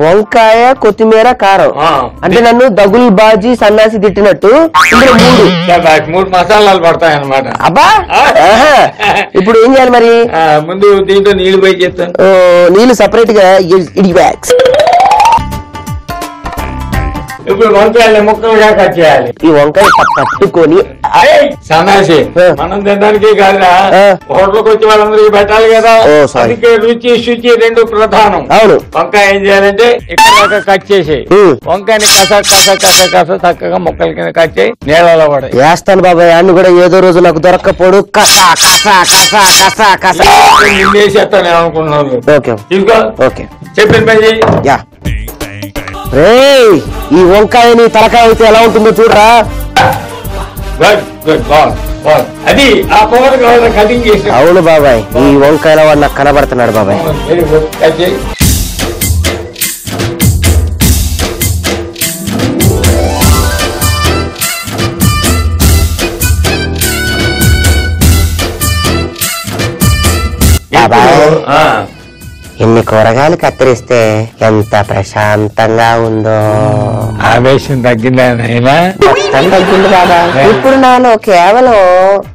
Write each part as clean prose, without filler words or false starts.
వంకాయ కొత్తిమీర కారం అంటే నన్ను దగుల్ బాజీ సన్నాసి తిట్టినట్టు ఇందులో 3 మసాలాలు పడతాయి అన్నమాట. అబ్బా ఇప్పుడు ఏం చేయాలి మరి? ముందు దీంట్లో నీళ్లు పోయి చెప్తాను. నీళ్లు సపరేట్ గా ఇడివాక్స్. ఇప్పుడు వంకాయలు ముక్కలుగా కట్ చేయాలి. ఈ వంకాయ పట్టుకొని సన్నాసి మనం తినడానికి కాదురా, హోటల్కి వచ్చి వాళ్ళందరికీ పెట్టాలి కదా. అందుకే రుచి శుచి 2 ప్రధానం. అవును. వంకాయ ఏం చేయాలంటే ఇక్కడ కట్ చేసి వంకాయని కస చక్కగా ముక్కల కింద కట్ చేయి, నీళ్ళలో పడాయి. వేస్తాను బాబాయ్. అన్ని కూడా ఏదో రోజు నాకు దొరక్కపోడు వేసేస్తాను అనుకున్నాను. తీసుకో, చెప్పిన పని. ఈ వంకాయని తలకాయ అయితే ఎలా ఉంటుందో చూడరా. అది ఆ పవర్ కటింగ్ చేసి. అవును బాబాయ్, ఈ వంకాయలో వాడు నాకు కనబడుతున్నాడు బాబాయ్. ఇన్ని కూరగాయలు కత్తిరిస్తే ఎంత ప్రశాంతంగా ఉందో. ఆవేశం తగ్గిందా నాయనా? తగ్గింది బాబా. ఇప్పుడు నాలో కేవలం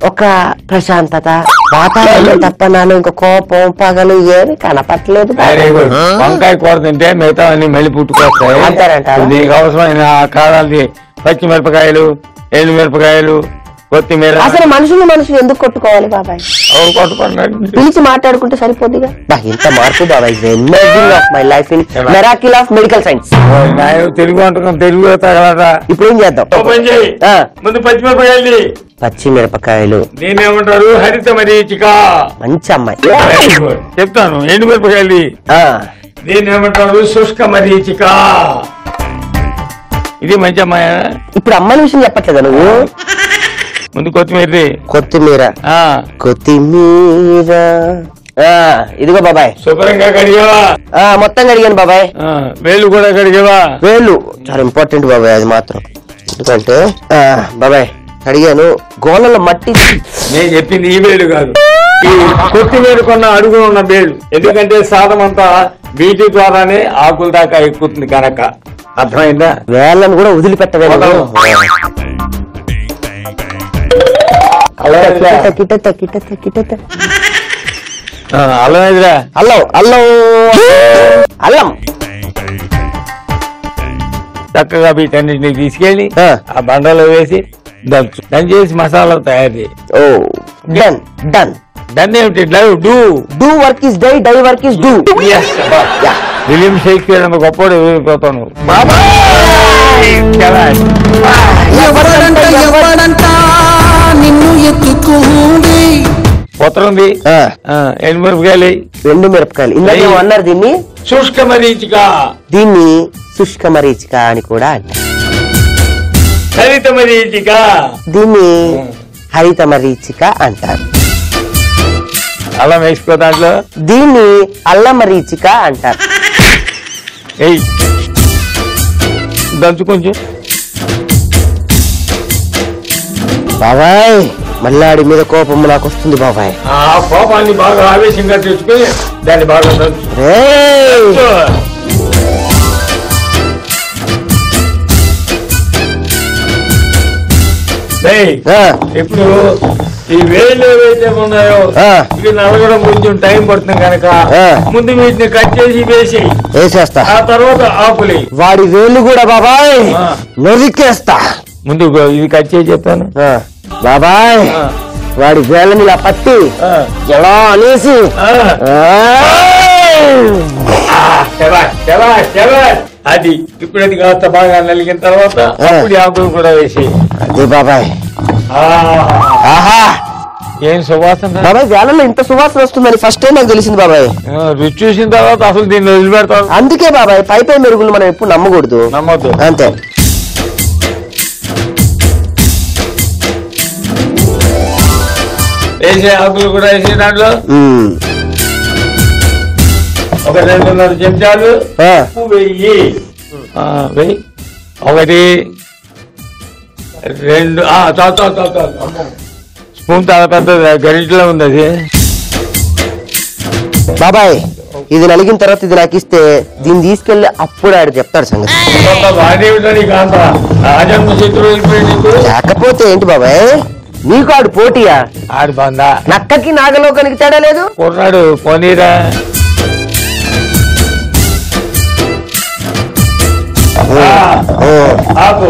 ఒక ప్రశాంతత, వాతావరణం తప్ప నాలో ఇంకా కోపం పగలు ఏమి కనపట్లేదు. వంకాయ కూర తింటే మిగతా అన్ని మళ్ళీ పుట్టుకొస్తాయి అంటారంట. దీనికి అవసరమైన కారాలు పచ్చిమిరపకాయలు, ఎండుమిరపకాయలు, కొత్తిమీర. అసలు మనుషులు ఎందుకు కొట్టుకోవాలి బాబాయ్? పిలిచి మాట్లాడుకుంటే సరిపోద్దిగా. ఇంత మార్పు బాబాయ్. My life in miracle of medical science. Telugu అంటున్నాం, తెలుగు తగలరా. ఇప్పుడు ఏం చేద్దాం? ముందు పచ్చిమిరపకాయలు నేనేమంటారు, హరిత మరీచిక. మంచి అమ్మాయి చెప్తాను. ఎండుమిరపకాయలు నేనేమంటారు, శుష్క మరీచిక. ఇది మంచి అమ్మాయి. ఇప్పుడు అమ్మాయి విషయం చెప్పట్లేదా నువ్వు? ముందు కొత్తిమీర ఇదిగో బాబాయ్. శుభ్రంగా కడిగావా? మొత్తం కడిగాను బాబాయ్. వేలు కూడా కడిగావా? వేలు చాలా ఇంపార్టెంట్ బాబాయ్, అది మాత్రం. ఎందుకంటే బాబాయ్ కడిగాను, గోళ్ళలో మట్టి. నేను చెప్పింది ఈ వేలు కాదు, ఈ కొత్తిమీర కొన్న అడుగున ఉన్న వేలు. ఎందుకంటే సాధం అంతా వీటి ద్వారానే ఆకుల దాకా ఎక్కుతుంది కనుక. అర్థమైందా? వేళ్ళను కూడా వదిలిపెట్టలేదు. అల్లం చక్కగా వీటన్నిటిని తీసుకెళ్లి ఆ బండలో వేసి దంచేసి మసాలా తయారు చేయి. డన్ ఏమిటి? Do work is die, die work is do. William Shakespeare అంత గొప్పడు వెళ్ళిపోతాను. నిన్ను ఎత్తుకుంది పొత్తరుంది. ఎండుమిరపకాయలు ఇందాక అన్నారు దీన్ని శుష్క మరీచిక. దీన్ని శుష్క మరీచిక అని కూడా అంటారు. హరిత మరీచిక. దీన్ని హరిత మరీచిక అంటారు. అల్లం వేసుకో దాంట్లో. దీన్ని అల్లం మరీచిక అంటారు. దంచు కొంచెం బాబాయ్. మల్లాడి మీద కోపం నాకు వస్తుంది బాబాయ్. ఆ కోపాన్ని బాగా ఆవేశంగా తెచ్చుకొని దాన్ని బాగా ఇప్పుడు ఈ వేలు ఏవైతే ఉన్నాయో ఇవి నలగడం కొంచెం టైం పడుతుంది కనుక ముందు వీటిని కట్ చేసి వేసేస్తా. ఆ తర్వాత ఆకులి వాడి వేలు కూడా బాబాయ్ నొరికేస్తా. ముందు ఇది కట్ చేసి చెప్తాను బాబాయ్. వాడి వేలని ఇలా పట్టి ఎలా అనేసి అది ఇప్పుడు అది కాస్త బాగా నలిగిన తర్వాత అప్పుడు ఆకులు కూడా వేసి. అదే బాబాయ్. ఆహా, ఏం సువాసన బాబాయ్. వేళల్లో ఇంత సువాసన వస్తుందని ఫస్ట్ టైం నాకు తెలిసింది బాబాయ్. రుచి చూసిన తర్వాత అసలు దీన్ని వదిలిపెడతాను. అందుకే బాబాయ్ పై మెరుగులు మనం ఎప్పుడు నమ్మకూడదు. నమ్మద్దు అంతే. వేసే ఆకులు కూడా వేసే దాంట్లో ఒక 2.5 చెంచాలు వెయ్యి. 1 2 స్పూన్ చాలా పెద్ద గరిటలో ఉంది అది బాబాయ్. ఇది నలిగిన తర్వాత ఇది నాకు ఇస్తే దీన్ని తీసుకెళ్లి అప్పుడు ఆడు చెప్తాడు సంగతి. లేకపోతే ఏంటి బాబాయ్, నీకు ఆడు పోటీయా? ఆడు బందా నక్కకి నాగలోకానికి తేడా లేదు. కొన్నాడు పోనీరా. ఆకు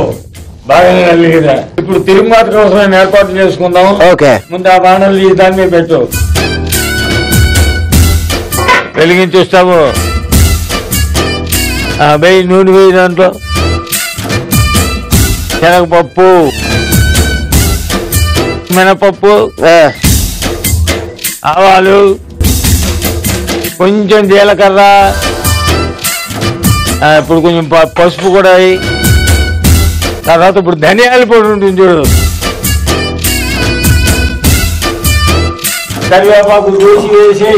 బాగానే నలిగిరా. ఇప్పుడు తిరుమల కోసం ఏర్పాటు చేసుకుందాం. ఓకే, ముందు ఆ బాణలు ఈ దాని మీద పెట్టు. వెలిగించేస్తాము. వెయ్యి నూనె వేయి. దాంట్లో శనగపప్పు, మినపప్పు, ఆవాలు, కొంచెం జీలకర్ర, ఇప్పుడు కొంచెం పసుపు కూడా అయ్యి. తర్వాత ఇప్పుడు ధనియాల పొడి ఉంటుంది చూడు. కరివేపాకు దూసి వేసి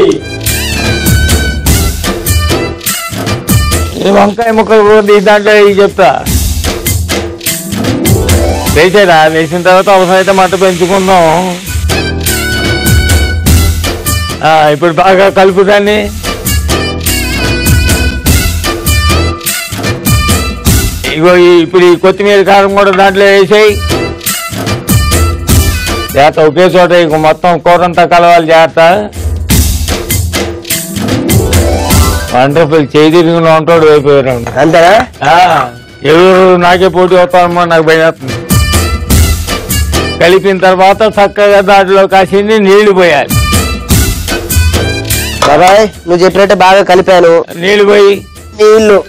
వంకాయ ముక్కలు కూడా దాంట్లో చెప్తా. వేసేదా? వేసిన తర్వాత అవసరమైతే మంట పెంచుకుందాం. ఇప్పుడు బాగా కలుపు దాన్ని. ఇగో ఇప్పుడు ఈ కొత్తిమీర కారం కూడా దాంట్లో వేసేయి. జాగ్రత్త, ఒకే చోట ఇక మొత్తం కూరంతా కలవాలి. జాగ్రత్త. వండర్ఫుల్. చేయి తిరిగిన ఉంటాడు అయిపోయారు. అంతేనా? ఎవరు నాకే పోటీ అవుతారమ్మా, నాకు భయమవుతుంది. కలిపిన తర్వాత చక్కగా దాంట్లో కాసింది నీళ్లు పోయాలి. బాబాయ్ నువ్వు చెప్పినట్టే బాగా కలిపాను. నీళ్లు పోయి నీళ్లు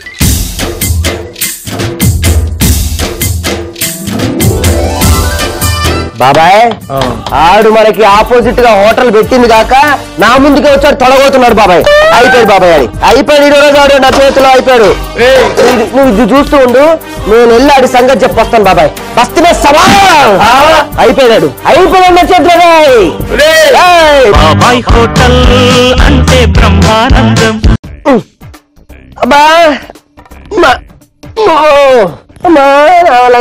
బాబాయ్, ఆడు మనకి ఆపోజిట్ గా హోటల్ పెట్టింది కాక నా ముందుకే వచ్చాడు, తొడగొతున్నాడు బాబాయ్. అయిపోయాడు బాబాయ్, అది అయిపోయాడు. ఈ రోజు ఆడు నా చేతిలో అయిపోయాడు. నువ్వు ఇది చూస్తూ ఉండు, నేను వెళ్ళి ఆడి సంగతి చెప్పొస్తాను బాబాయ్. బస్తమే సవా అయిపోయాడు, అయిపోయాడు నా చేతిలో. బాబాయ్ హోటల్ అంటే బ్రహ్మానందం. అబ్బా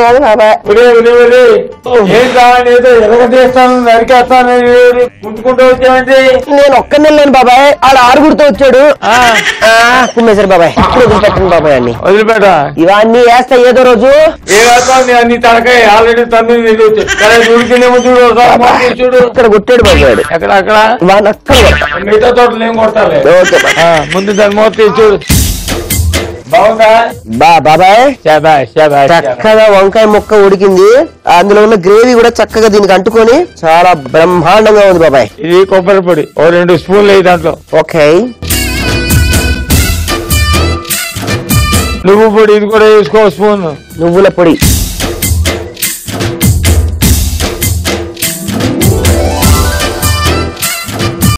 కాదు బాబాయ్. ముందుకుంటూ వచ్చామంటే నేను ఒక్కనే లేను బాబాయ్, ఆడు ఆరుగురితో వచ్చాడు. కుమ్మేశారు బాబాయ్. ఇప్పుడు వదిలిపెట్టండి బాబాయ్. అన్ని వదిలిపెట్ట. ఇవన్నీ వేస్తా ఏదో రోజు. ఏ వేస్తావు అన్ని తనకాయ ఆల్రెడీ తమ్మిది చూడు. ఇక్కడ కొట్టాడు బాబాయ్. ఎక్కడ? అక్కడ వాడిని అక్కడ మిగతా తోటలు ఏం కొట్టాలి. ముందు దాని మూర్తి చూడు. బాగుందా బాబాయ్? చక్కగా వంకాయ ముక్క ఉడికింది, అందులో ఉన్న గ్రేవీ కూడా చక్కగా దీనికి అంటుకొని చాలా బ్రహ్మాండంగా ఉంది బాబాయ్. ఇది కొబ్బరి పొడి 2 స్పూన్లు అయ్యి దాంట్లో. ఓకే, నువ్వు పొడి ఇది కూడా వేసుకో స్పూన్. నువ్వుల పొడి